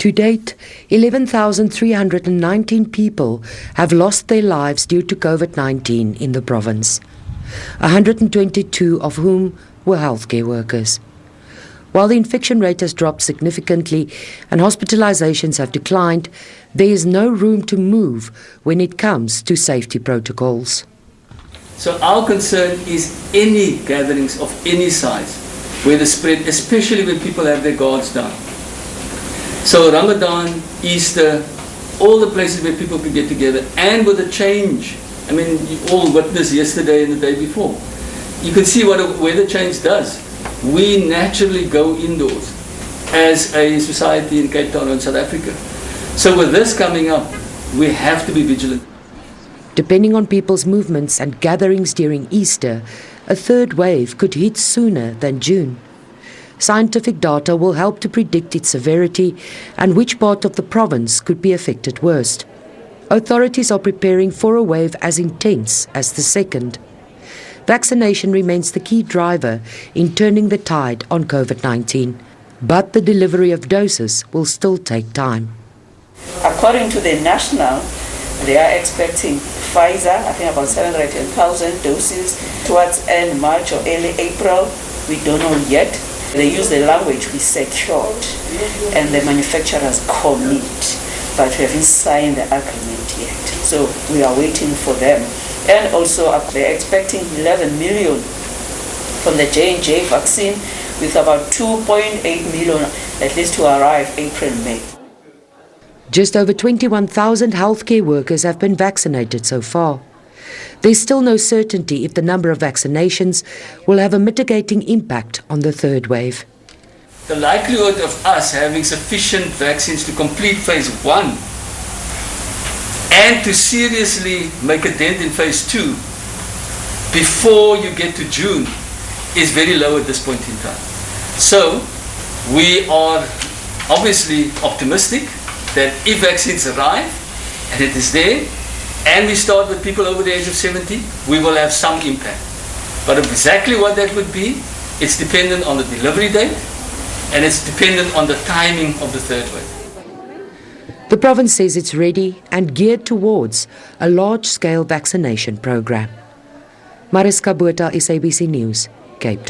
To date, 11,319 people have lost their lives due to COVID-19 in the province, 122 of whom were healthcare workers. While the infection rate has dropped significantly and hospitalisations have declined, there is no room to move when it comes to safety protocols. So our concern is any gatherings of any size where the spread, especially when people have their guards down. So Ramadan, Easter, all the places where people can get together, and with the change, I mean, you all witnessed yesterday and the day before. You can see what a weather change does. We naturally go indoors as a society in Cape Town and South Africa. So with this coming up, we have to be vigilant. Depending on people's movements and gatherings during Easter, a third wave could hit sooner than June. Scientific data will help to predict its severity and which part of the province could be affected worst. Authorities are preparing for a wave as intense as the second. Vaccination remains the key driver in turning the tide on COVID-19, but the delivery of doses will still take time. According to the national, they are expecting Pfizer, I think about 700,000 doses towards end March or early April. We don't know yet. They use the language we secured and the manufacturers commit, but we haven't signed the agreement yet. So we are waiting for them. And also they're expecting 11 million from the J&J vaccine, with about 2.8 million at least to arrive April, May. Just over 21,000 healthcare workers have been vaccinated so far. There's still no certainty if the number of vaccinations will have a mitigating impact on the third wave. The likelihood of us having sufficient vaccines to complete phase 1 and to seriously make a dent in phase 2 before you get to June is very low at this point in time. So we are obviously optimistic that if vaccines arrive and it is there, and we start with people over the age of 70, we will have some impact. But exactly what that would be, it's dependent on the delivery date, and it's dependent on the timing of the third wave. The province says it's ready and geared towards a large-scale vaccination program. Mariska Botha, SABC News, Cape Town.